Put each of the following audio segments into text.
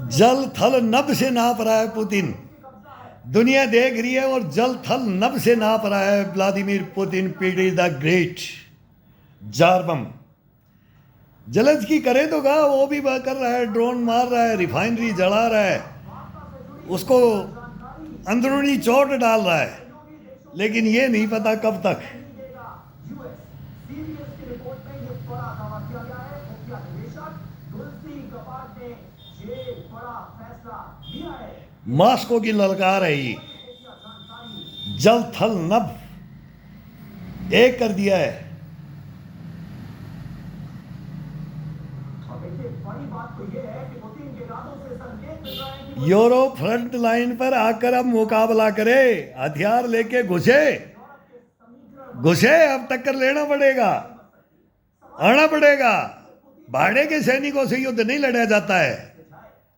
जल थल नभ से नाप रहा है पुतिन, दुनिया देख रही है और जल थल नभ से नाप रहा है Vladimir Putin PD the great Jarbom. Zelensky करे तो कहा, वो भी कर रहा है, ड्रोन मार रहा है, रिफाइनरी जला रहा है, उसको अंदरूनी चोट डाल रहा है, लेकिन ये नहीं पता कब तक। मॉस्को की ललकार है ये, जल थल नभ एक कर दिया है। यूरोप फ्रंट लाइन पर आकर अब मुकाबला करे, हथियार लेके घुसे, अब टक्कर लेना पड़ेगा, आना पड़ेगा। भाड़े के सैनिकों से युद्ध नहीं लड़ा जाता है,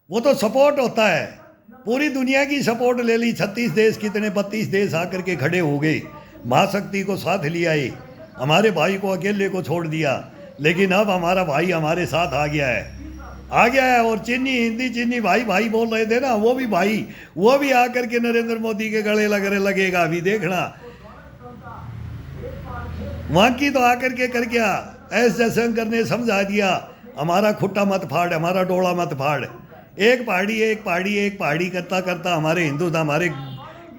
वो तो सपोर्ट होता है। पूरी दुनिया की सपोर्ट ले ली, 36 देश, कितने 32 देश आकर के खड़े हो गए, महाशक्ति को साथ लिया है, हमारे भाई को अकेले को छोड़ दिया। लेकिन अब हमारा भाई हमारे साथ आ गया है। और चीनी, हिंदी चीनी भाई भाई बोल रहे थे ना, वो भी भाई, वो भी आकर के नरेंद्र मोदी के गले लगेगा। अभी देखना, वहां की तो आकर के कर क्या, एस जयशंकर ने समझा दिया, हमारा खुट्टा मत फाड़, हमारा डोला मत फाड़। एक पहाड़ी करता करता हमारे हिंदुस्तान, हमारे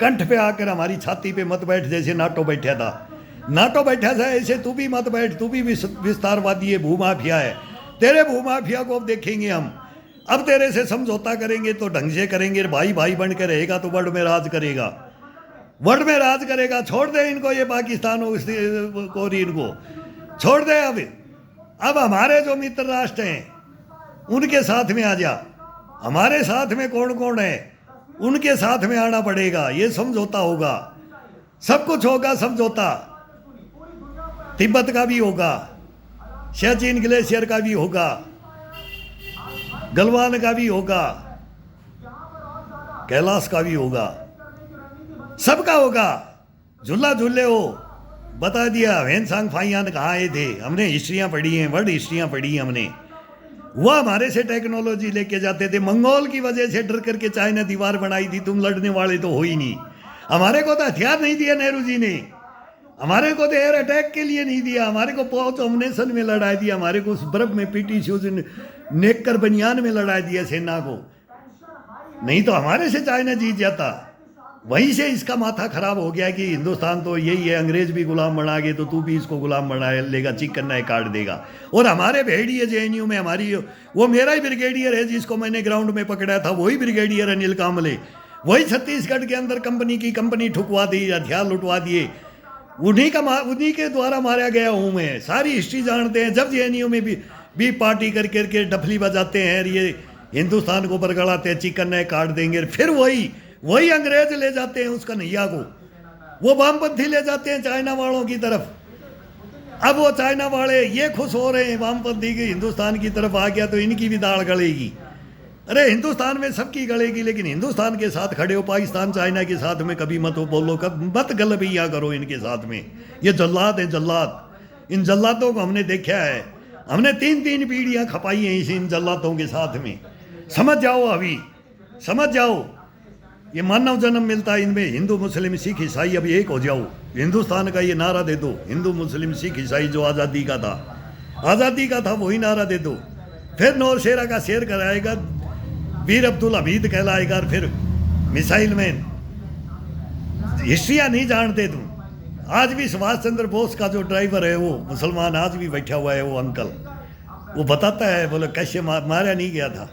कंठ पे आकर हमारी छाती पे मत बैठ, जैसे नाटो बैठा था ऐसे तू भी मत बैठ, तू भी विस्तारवादी है, भूमाफिया है। तेरे भूमाफिया को अब देखेंगे हम, अब तेरे से समझौता करेंगे तो ढंग से करेंगे। भाई भाई बन के रहेगा तो वर्ल्ड में राज करेगा। छोड़ दे इनको, ये पाकिस्तान को, इनको छोड़ दे। अब हमारे जो मित्र राष्ट्र हैं उनके साथ में आ जा, हमारे साथ में कौन कौन है उनके साथ में आना पड़ेगा। ये समझौता होगा, सब कुछ होगा समझौता। तिब्बत का भी होगा, सियाचिन ग्लेशियर का भी होगा, गलवान का भी होगा, कैलाश का भी होगा, सबका होगा। झूला झूले हो बता दिया। वेनसांग फाइयान कहाँ आए थे, हमने हिस्ट्रियाँ पढ़ी हैं, वर्ल्ड हिस्ट्रियाँ पढ़ी हैं हमने। वो हमारे से टेक्नोलॉजी लेके जाते थे, मंगोल की वजह से डर करके चाइना दीवार बनाई थी। तुम लड़ने वाले तो हो ही नहीं। हमारे को तो हथियार नहीं दिया नेहरू जी ने, हमारे को तो एयर अटैक के लिए नहीं दिया, हमारे को पहुंच डोमिनेशन में लड़ा दिया, हमारे को उस बर्फ में पीटी शूज नेककर बनियान में लड़ा दिया सेना को। नहीं तो हमारे से चाइना जीत जाता। वहीं से इसका माथा खराब हो गया कि हिंदुस्तान तो यही है, अंग्रेज भी गुलाम बना गए तो तू भी इसको गुलाम बना लेगा, चिकन है काट देगा। और हमारे भेड़िए जेएनयू में, हमारी वो मेरा ही ब्रिगेडियर है जिसको मैंने ग्राउंड में पकड़ा था, वही ब्रिगेडियर अनिल कामले, वही छत्तीसगढ़ के अंदर कंपनी ठुकवा दी, हथियार लुटवा दिए, उन्हीं के द्वारा मारा गया हूँ मैं। सारी हिस्ट्री जानते हैं। जब जेएनयू में भी पार्टी करके डफली बजाते हैं, ये हिंदुस्तान को बरगड़ाते हैं, चिकन है काट देंगे, फिर वही अंग्रेज ले जाते हैं उसका नैया को, वो वामपंथी ले जाते हैं चाइना वालों की तरफ। अब वो चाइना वाले ये खुश हो रहे हैं वामपंथी के हिंदुस्तान की तरफ आ गया तो इनकी भी दाढ़ गलेगी। अरे हिंदुस्तान में सबकी गलेगी, लेकिन हिंदुस्तान के साथ खड़े हो। पाकिस्तान चाइना के साथ में कभी मत बोलो, मत गलबैया करो इनके साथ में। ये जल्लाद है, जल्लाद। इन जल्लादों को हमने देखा है, हमने 3 पीढ़ियाँ खपाई हैं इन जल्लादों के साथ में। समझ जाओ, अभी समझ जाओ, ये मानव जन्म मिलता है इनमें। हिंदू मुस्लिम सिख ईसाई अब एक हो जाओ। हिंदुस्तान का ये नारा दे दो, हिंदू मुस्लिम सिख ईसाई, जो आज़ादी का था वही नारा दे दो। फिर नौशेरा का शेर कराएगा, वीर अब्दुल हमीद कहलाएगा, और फिर मिसाइल मैन। हिस्ट्रियाँ नहीं जानते तुम। आज भी सुभाष चंद्र बोस का जो ड्राइवर है वो मुसलमान आज भी बैठा हुआ है, वो अंकल, वो बताता है, बोले कैसे मारा नहीं गया था,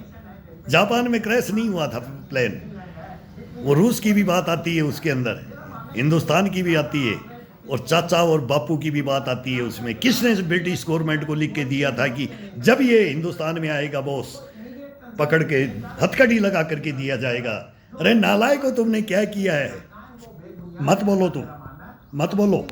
जापान में क्रैश नहीं हुआ था प्लेन। वो रूस की भी बात आती है उसके अंदर, हिंदुस्तान की भी आती है, और चाचा और बापू की भी बात आती है उसमें। किसने ब्रिटिश गवर्नमेंट को लिख के दिया था कि जब ये हिंदुस्तान में आएगा बॉस, पकड़ के हथकड़ी लगा करके दिया जाएगा। अरे नालायक को, तुमने क्या किया है? मत बोलो, तुम मत बोलो।